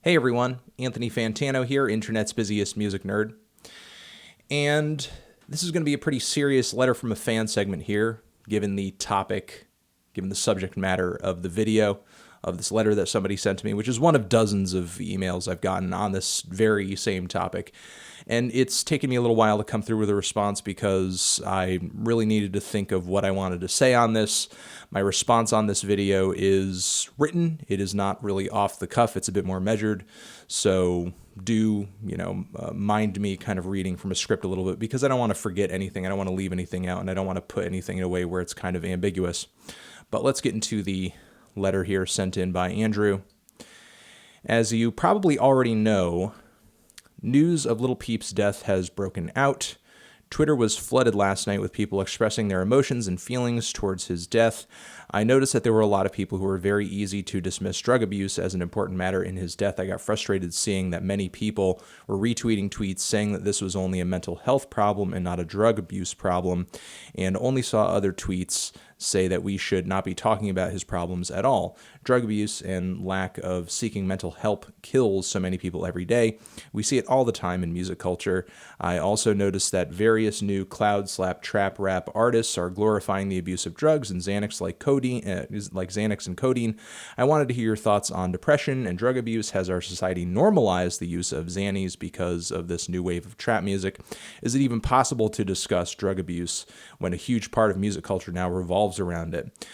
Hey everyone, Anthony Fantano here, internet's busiest music nerd. And this is going to be a pretty serious letter from a fan segment here, given the topic, given the subject matter of the video of this letter that somebody sent to me, which is one of dozens of emails I've gotten on this very same topic. And it's taken me a little while to come through with a response because I really needed to think of what I wanted to say on this. My response on this video is written. It is not really off the cuff. It's a bit more measured. So do, mind me kind of reading from a script a little bit because I don't want to forget anything. I don't want to leave anything out, and I don't want to put anything in a way where it's kind of ambiguous. But let's get into the letter here sent in by Andrew. As you probably already know, news of Lil Peep's death has broken out. Twitter was flooded last night with people expressing their emotions and feelings towards his death. I noticed that there were a lot of people who were very easy to dismiss drug abuse as an important matter in his death. I got frustrated seeing that many people were retweeting tweets saying that this was only a mental health problem and not a drug abuse problem, and only saw other tweets say that we should not be talking about his problems at all. Drug abuse and lack of seeking mental help kills so many people every day. We see it all the time in music culture. I also noticed that various new cloud slap trap rap artists are glorifying the abuse of drugs and Xanax like Xanax and codeine. I wanted to hear your thoughts on depression and drug abuse. Has our society normalized the use of Xannies because of this new wave of trap music? Is it even possible to discuss drug abuse when a huge part of music culture now revolves around it?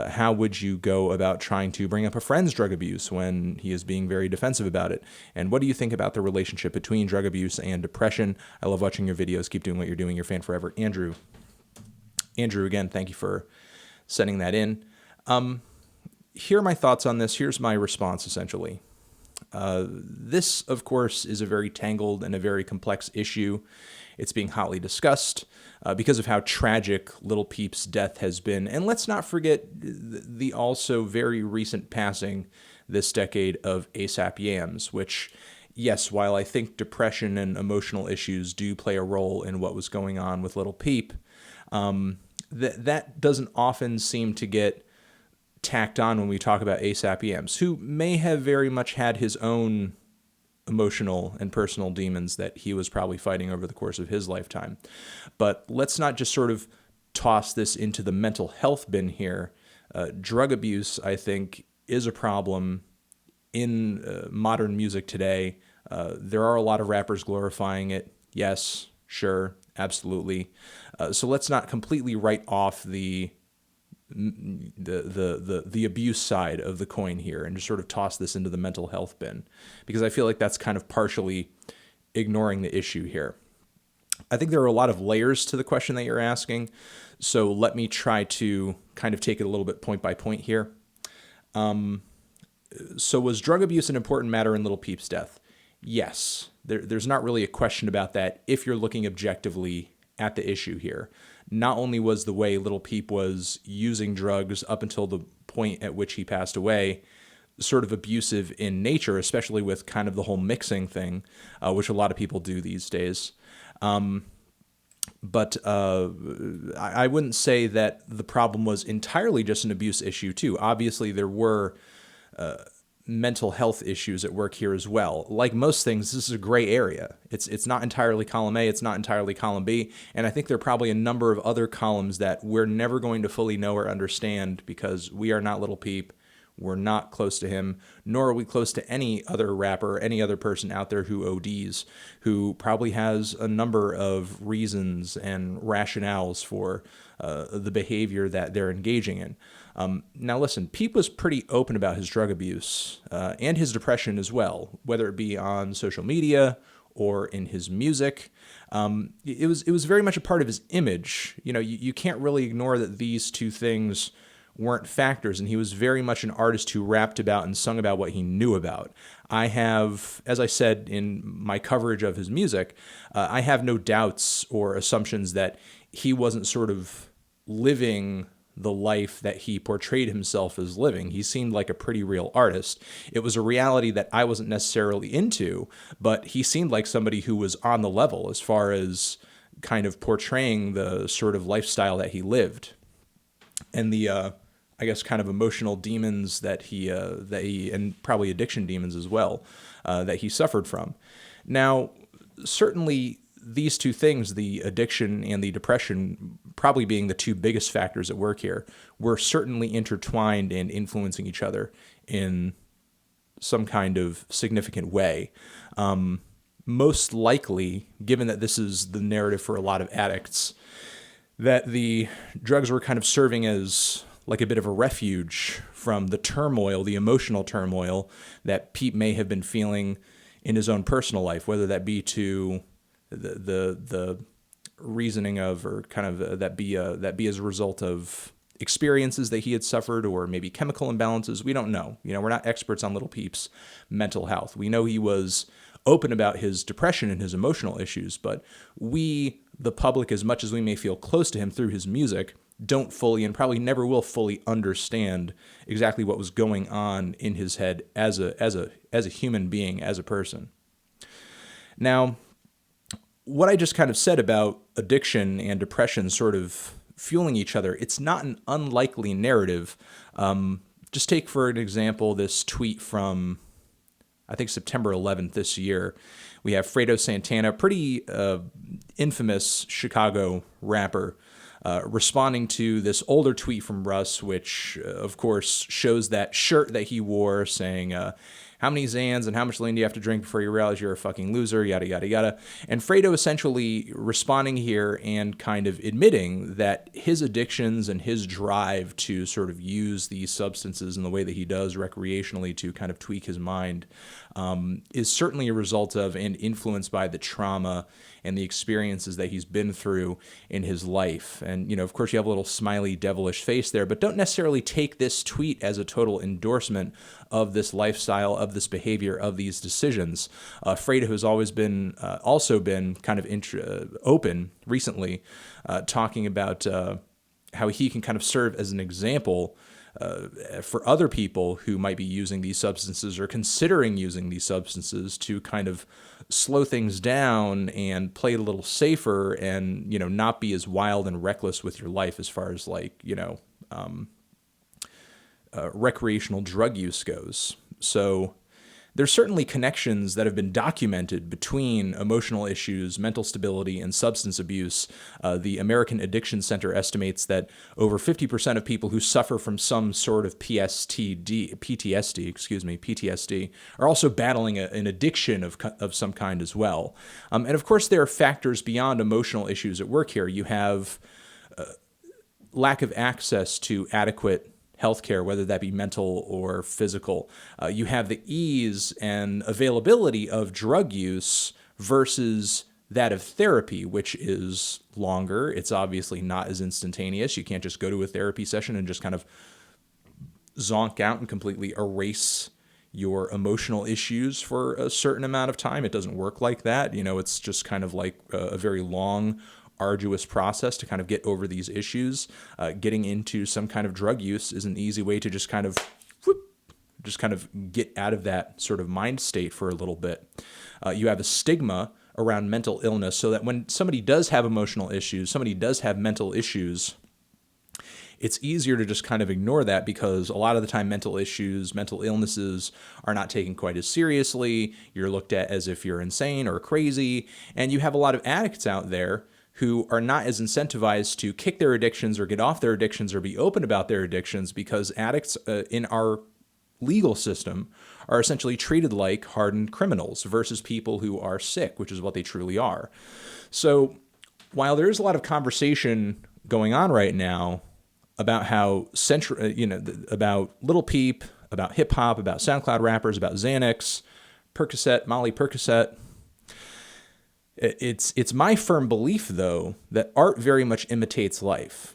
How would you go about trying to bring up a friend's drug abuse when he is being very defensive about it? And what do you think about the relationship between drug abuse and depression? I love watching your videos. Keep doing what you're doing. Your fan forever, Andrew. Andrew, again, thank you for sending that in. Here are my thoughts on this. Here's my response, essentially. This, of course, is a very tangled and a very complex issue. It's being hotly discussed because of how tragic Lil Peep's death has been. And let's not forget the also very recent passing this decade of A$AP Yams, which, yes, while I think depression and emotional issues do play a role in what was going on with Lil Peep, that doesn't often seem to get tacked on when we talk about A$AP Yams, who may have very much had his own emotional and personal demons that he was probably fighting over the course of his lifetime. But let's not just sort of toss this into the mental health bin here. Drug abuse, I think, is a problem in modern music today. There are a lot of rappers glorifying it. Yes, sure, absolutely. So let's not completely write off the abuse side of the coin here and just sort of toss this into the mental health bin, because I feel like that's kind of partially ignoring the issue here. I think there are a lot of layers to the question that you're asking, so let me try to kind of take it a little bit point by point here. So was drug abuse an important matter in Lil Peep's death? Yes. There's not really a question about that if you're looking objectively at the issue here. Not only was the way Lil Peep was using drugs up until the point at which he passed away sort of abusive in nature, especially with kind of the whole mixing thing, which a lot of people do these days. But I wouldn't say that the problem was entirely just an abuse issue too. Obviously, there were mental health issues at work here as well. Like most things, this is a gray area. It's not entirely column A, it's not entirely column B, and I think there are probably a number of other columns that we're never going to fully know or understand because we are not Lil Peep. We're not close to him, nor are we close to any other rapper, any other person out there who ODs, who probably has a number of reasons and rationales for the behavior that they're engaging in. Now listen, Peep was pretty open about his drug abuse and his depression as well, whether it be on social media or in his music. It was very much a part of his image. You can't really ignore that these two things weren't factors, and he was very much an artist who rapped about and sung about what he knew about. I have, as I said in my coverage of his music, I have no doubts or assumptions that he wasn't sort of living the life that he portrayed himself as living. He seemed like a pretty real artist. It was a reality that I wasn't necessarily into, but he seemed like somebody who was on the level as far as kind of portraying the sort of lifestyle that he lived. And I I guess, kind of emotional demons that he and probably addiction demons as well, that he suffered from. Now, certainly these two things, the addiction and the depression, probably being the two biggest factors at work here, were certainly intertwined and influencing each other in some kind of significant way. Most likely, given that this is the narrative for a lot of addicts, that the drugs were kind of serving as like a bit of a refuge from the turmoil, the emotional turmoil that Pete may have been feeling in his own personal life, whether that be to the reasoning of, or kind of that be as a result of experiences that he had suffered, or maybe chemical imbalances. We don't know. We're not experts on little Peep's mental health. We know he was open about his depression and his emotional issues, but we, the public, as much as we may feel close to him through his music, don't fully, and probably never will fully, understand exactly what was going on in his head as a human being, as a person. Now, what I just kind of said about addiction and depression sort of fueling each other, it's not an unlikely narrative. Just take, for an example, this tweet from, I think, September 11th this year. We have Fredo Santana, pretty infamous Chicago rapper, responding to this older tweet from Russ, which, of course, shows that shirt that he wore saying, how many Zans and how much lean do you have to drink before you realize you're a fucking loser, yada, yada, yada. And Fredo essentially responding here and kind of admitting that his addictions and his drive to sort of use these substances in the way that he does recreationally to kind of tweak his mind is certainly a result of and influenced by the trauma and the experiences that he's been through in his life. And, of course, you have a little smiley, devilish face there, but don't necessarily take this tweet as a total endorsement of this lifestyle, of this behavior, of these decisions. Fredo has always been, also been kind of open recently, talking about how he can kind of serve as an example for other people who might be using these substances or considering using these substances to kind of slow things down and play it a little safer and, not be as wild and reckless with your life as far as recreational drug use goes. So there's certainly connections that have been documented between emotional issues, mental stability, and substance abuse. The American Addiction Center estimates that over 50% of people who suffer from some sort of PTSD, are also battling an addiction of some kind as well. And of course, there are factors beyond emotional issues at work here. You have lack of access to adequate healthcare, whether that be mental or physical. You have the ease and availability of drug use versus that of therapy, which is longer. It's obviously not as instantaneous. You can't just go to a therapy session and just kind of zonk out and completely erase your emotional issues for a certain amount of time. It doesn't work like that. It's just kind of like a very long, arduous process to kind of get over these issues. Getting into some kind of drug use is an easy way to just kind of get out of that sort of mind state for a little bit. You have a stigma around mental illness, so that when somebody does have emotional issues, somebody does have mental issues, it's easier to just kind of ignore that, because a lot of the time mental issues, mental illnesses are not taken quite as seriously. You're looked at as if you're insane or crazy, and you have a lot of addicts out there who are not as incentivized to kick their addictions or get off their addictions or be open about their addictions, because addicts in our legal system are essentially treated like hardened criminals versus people who are sick, which is what they truly are. So while there is a lot of conversation going on right now about how about Little Peep, about hip hop, about SoundCloud rappers, about Xanax, Percocet, Molly Percocet, it's my firm belief, though, that art very much imitates life.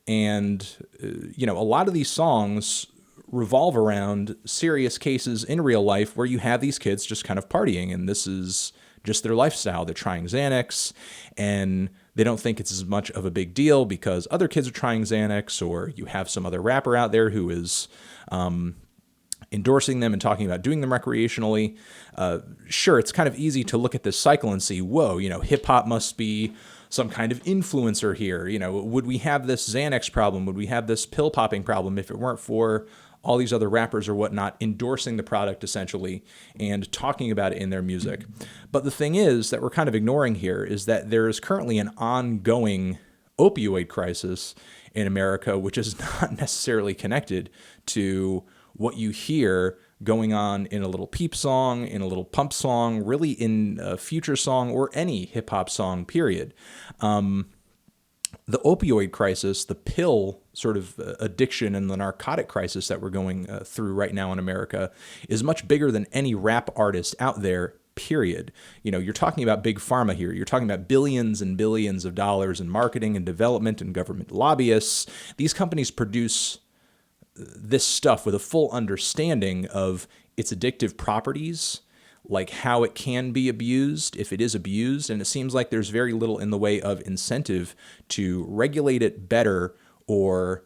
And, a lot of these songs revolve around serious cases in real life where you have these kids just kind of partying, and this is just their lifestyle. They're trying Xanax, and they don't think it's as much of a big deal because other kids are trying Xanax, or you have some other rapper out there who is endorsing them and talking about doing them recreationally. Sure, it's kind of easy to look at this cycle and see, whoa, hip hop must be some kind of influencer here. Would we have this Xanax problem? Would we have this pill popping problem if it weren't for all these other rappers or whatnot endorsing the product essentially and talking about it in their music? But the thing is that we're kind of ignoring here is that there is currently an ongoing opioid crisis in America, which is not necessarily connected to what you hear going on in a Little Peep song, in a Little Pump song, really in a Future song or any hip hop song, period. The opioid crisis, the pill sort of addiction and the narcotic crisis that we're going through right now in America is much bigger than any rap artist out there, period. You're talking about big pharma here. You're talking about billions and billions of dollars in marketing and development and government lobbyists. These companies produce this stuff with a full understanding of its addictive properties, like how it can be abused if it is abused. And it seems like there's very little in the way of incentive to regulate it better or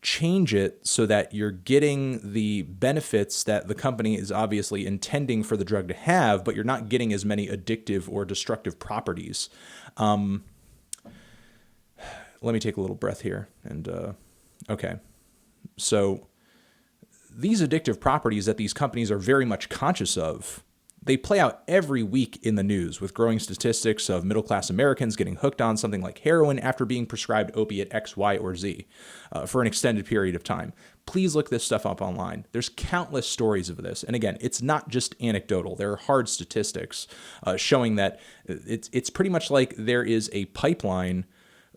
change it so that you're getting the benefits that the company is obviously intending for the drug to have, but you're not getting as many addictive or destructive properties. Let me take a little breath here. And okay. So these addictive properties that these companies are very much conscious of, they play out every week in the news with growing statistics of middle-class Americans getting hooked on something like heroin after being prescribed opiate X, Y, or Z for an extended period of time. Please look this stuff up online. There's countless stories of this. And again, it's not just anecdotal. There are hard statistics showing that it's pretty much like there is a pipeline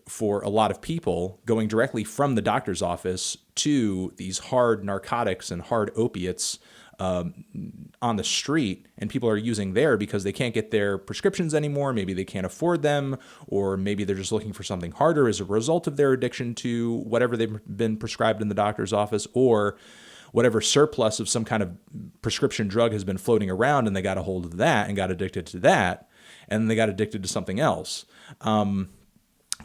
for a lot of people going directly from the doctor's office to these hard narcotics and hard opiates on the street, and people are using there because they can't get their prescriptions anymore. Maybe they can't afford them, or maybe they're just looking for something harder as a result of their addiction to whatever they've been prescribed in the doctor's office, or whatever surplus of some kind of prescription drug has been floating around, and they got a hold of that and got addicted to that, and then they got addicted to something else.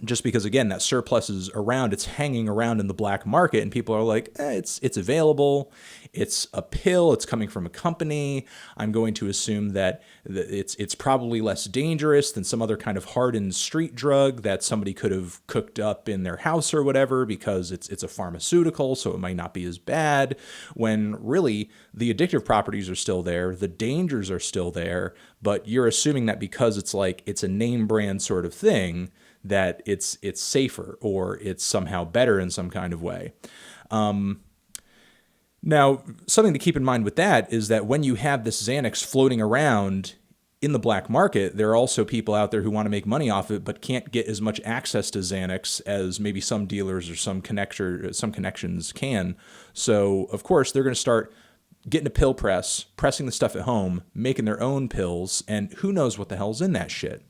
Just because, again, that surplus is around, it's hanging around in the black market, and people are like, it's available, it's a pill, it's coming from a company, I'm going to assume that it's probably less dangerous than some other kind of hardened street drug that somebody could have cooked up in their house or whatever, because it's a pharmaceutical, so it might not be as bad, when really the addictive properties are still there, the dangers are still there, but you're assuming that because it's a name brand sort of thing, that it's safer or it's somehow better in some kind of way. Now, something to keep in mind with that is that when you have this Xanax floating around in the black market, there are also people out there who want to make money off it but can't get as much access to Xanax as maybe some dealers or some connections can. So, of course, they're going to start getting a pill press, pressing the stuff at home, making their own pills, and who knows what the hell's in that shit.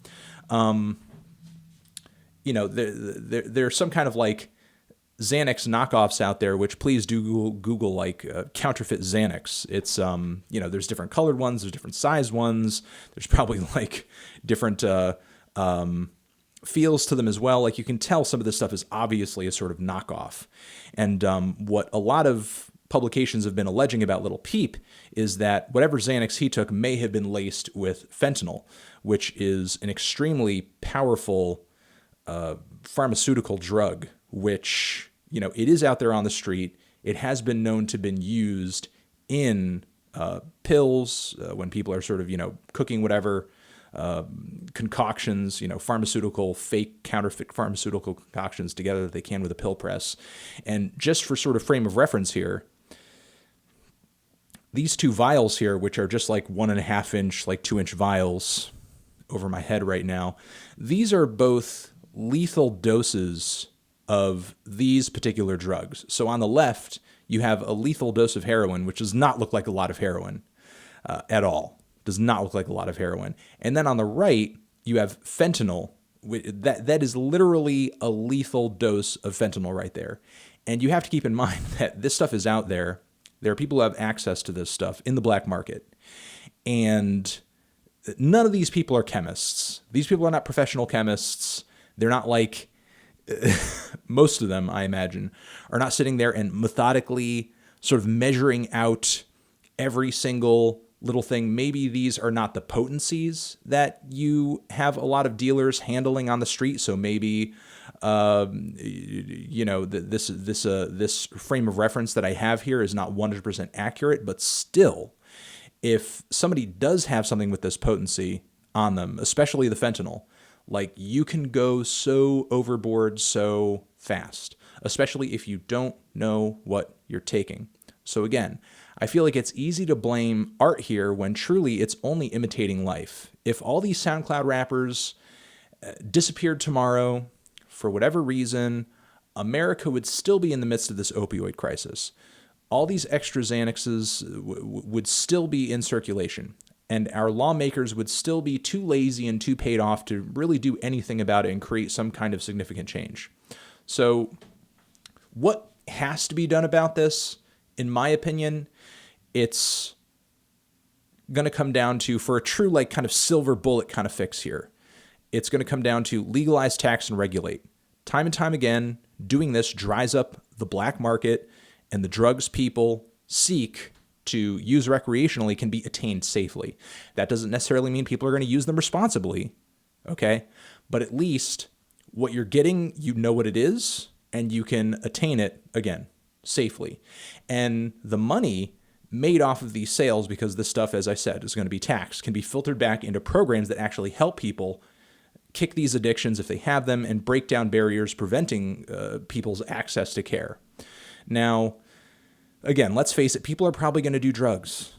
There's some kind of Xanax knockoffs out there, which please do Google counterfeit Xanax. It's, there's different colored ones, there's different size ones. There's probably different feels to them as well. You can tell some of this stuff is obviously a sort of knockoff. And what a lot of publications have been alleging about Little Peep is that whatever Xanax he took may have been laced with fentanyl, which is an extremely powerful pharmaceutical drug, which, it is out there on the street. It has been known to have been used in pills when people are sort of, cooking whatever concoctions, pharmaceutical, fake, counterfeit pharmaceutical concoctions together that they can with a pill press. And just for sort of frame of reference here, these two vials here, which are just 1.5 inch, 2-inch vials over my head right now, these are both lethal doses of these particular drugs. So on the left, you have a lethal dose of heroin, which does not look like a lot of heroin at all. Does not look like a lot of heroin. And then on the right, you have fentanyl. That is literally a lethal dose of fentanyl right there. And you have to keep in mind that this stuff is out there. There are people who have access to this stuff in the black market. And none of these people are chemists. These people are not professional chemists. They're not most of them, I imagine, are not sitting there and methodically sort of measuring out every single little thing. Maybe these are not the potencies that you have a lot of dealers handling on the street. So maybe, this frame of reference that I have here is not 100% accurate, but still, if somebody does have something with this potency on them, especially the fentanyl, like, you can go so overboard so fast, especially if you don't know what you're taking. So again, I feel like it's easy to blame art here when truly it's only imitating life. If all these SoundCloud rappers disappeared tomorrow for whatever reason, America would still be in the midst of this opioid crisis. All these extra Xanaxes would still be in circulation, and our lawmakers would still be too lazy and too paid off to really do anything about it and create some kind of significant change. So what has to be done about this, in my opinion, it's going to come down to, for a true, like, kind of silver bullet kind of fix here, it's going to come down to legalize, tax, and regulate. Time and time again, doing this dries up the black market, and the drugs people seek to use recreationally can be attained safely. That doesn't necessarily mean people are going to use them responsibly, okay? But at least what you're getting, you know what it is, and you can attain it, again, safely. And the money made off of these sales, because this stuff, as I said, is going to be taxed, can be filtered back into programs that actually help people kick these addictions if they have them and break down barriers preventing people's access to care. Now, again, let's face it, people are probably going to do drugs.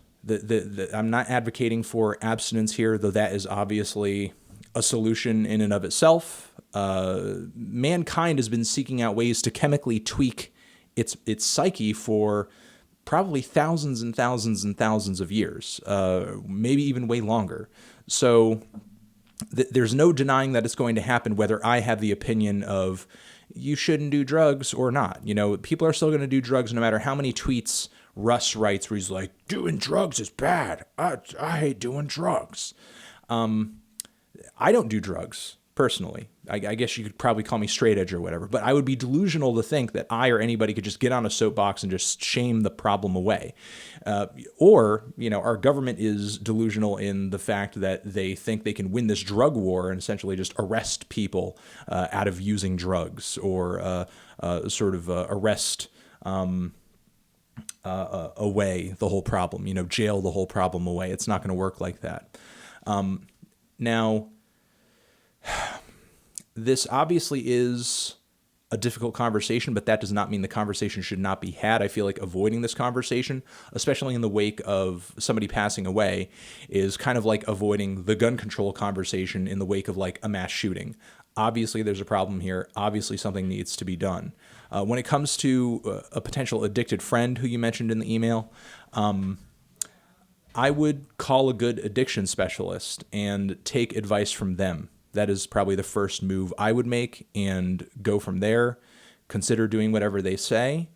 I'm not advocating for abstinence here, though that is obviously a solution in and of itself. Mankind has been seeking out ways to chemically tweak its psyche for probably thousands and thousands and thousands of years, maybe even way longer. So there's no denying that it's going to happen, whether I have the opinion of you shouldn't do drugs or not. You know, people are still going to do drugs no matter how many tweets Russ writes where he's like, doing drugs is bad. I hate doing drugs. I don't do drugs personally. I guess you could probably call me straight edge or whatever, but I would be delusional to think that I or anybody could just get on a soapbox and just shame the problem away. Or, our government is delusional in the fact that they think they can win this drug war and essentially just arrest people out of using drugs, or arrest away the whole problem, jail the whole problem away. It's not going to work like that. Now, this obviously is a difficult conversation, but that does not mean the conversation should not be had. I feel like avoiding this conversation, especially in the wake of somebody passing away, is kind of like avoiding the gun control conversation in the wake of like a mass shooting. Obviously, there's a problem here. Obviously, something needs to be done. When it comes to a potential addicted friend who you mentioned in the email, I would call a good addiction specialist and take advice from them. That is probably the first move I would make, and go from there. Consider doing whatever they say.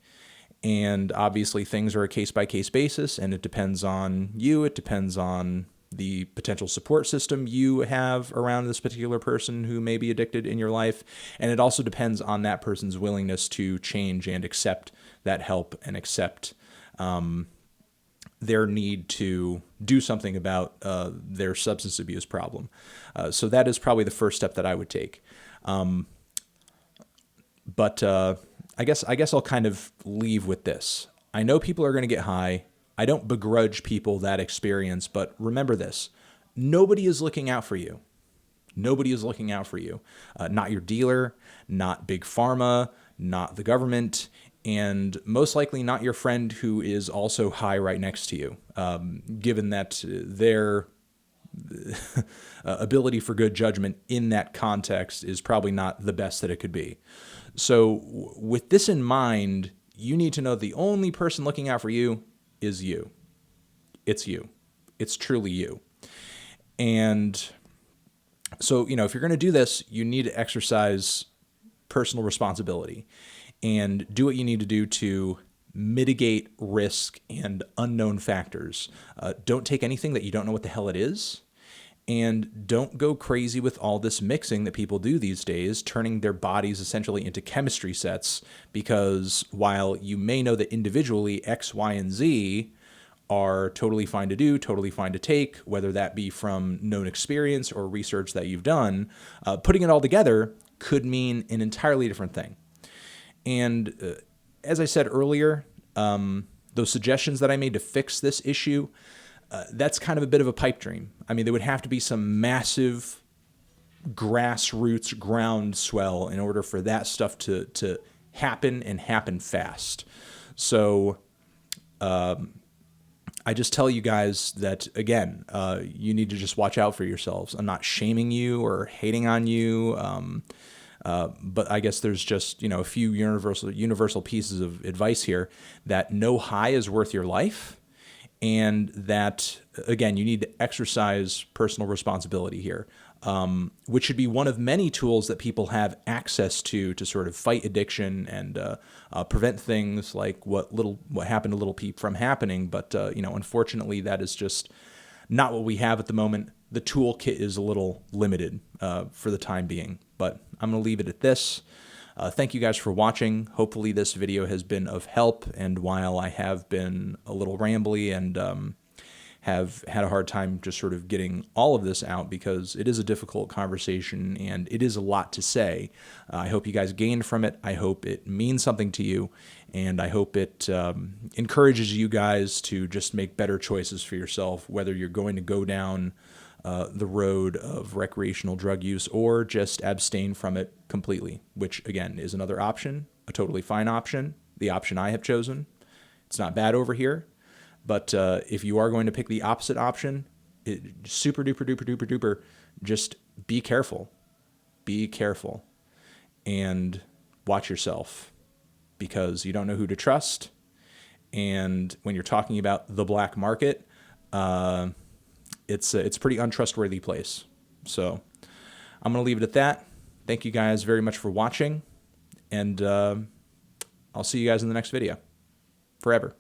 And obviously things are a case-by-case basis, and it depends on you. It depends on the potential support system you have around this particular person who may be addicted in your life. And it also depends on that person's willingness to change and accept that help, and accept their need to do something about their substance abuse problem. So that is probably the first step that I would take. But I guess I'll kind of leave with this. I know people are going to get high. I don't begrudge people that experience, but remember this: nobody is looking out for you. Nobody is looking out for you. Not your dealer, not Big Pharma, not the government, and most likely not your friend who is also high right next to you, given that their ability for good judgment in that context is probably not the best that it could be. So with this in mind, you need to know the only person looking out for you is you. It's you. It's truly you. And so, if you're going to do this, you need to exercise personal responsibility and do what you need to do to mitigate risk and unknown factors. Don't take anything that you don't know what the hell it is. And don't go crazy with all this mixing that people do these days, turning their bodies essentially into chemistry sets, because while you may know that individually X, Y, and Z are totally fine to do, totally fine to take, whether that be from known experience or research that you've done. Putting it all together could mean an entirely different thing. And as I said earlier, those suggestions that I made to fix this issue, that's kind of a bit of a pipe dream. I mean, there would have to be some massive grassroots groundswell in order for that stuff to happen and happen fast. So I just tell you guys that, again, you need to just watch out for yourselves. I'm not shaming you or hating on you, but I guess there's just, a few universal pieces of advice here, that no high is worth your life, and that, again, you need to exercise personal responsibility here, which should be one of many tools that people have access to sort of fight addiction and prevent things like what happened to Little Peep from happening. But, unfortunately, that is just not what we have at the moment. The toolkit is a little limited for the time being, but I'm going to leave it at this. Thank you guys for watching. Hopefully this video has been of help, and while I have been a little rambly and have had a hard time just sort of getting all of this out, because it is a difficult conversation and it is a lot to say, I hope you guys gained from it. I hope it means something to you, and I hope it encourages you guys to just make better choices for yourself, whether you're going to go down the road of recreational drug use or just abstain from it completely, which, again, is another option, a totally fine option, the option I have chosen. It's not bad over here, but if you are going to pick the opposite option, super duper duper duper duper, just be careful. Be careful and watch yourself, because you don't know who to trust. And when you're talking about the black market, it's a pretty untrustworthy place. So I'm going to leave it at that. Thank you guys very much for watching, and I'll see you guys in the next video. Forever.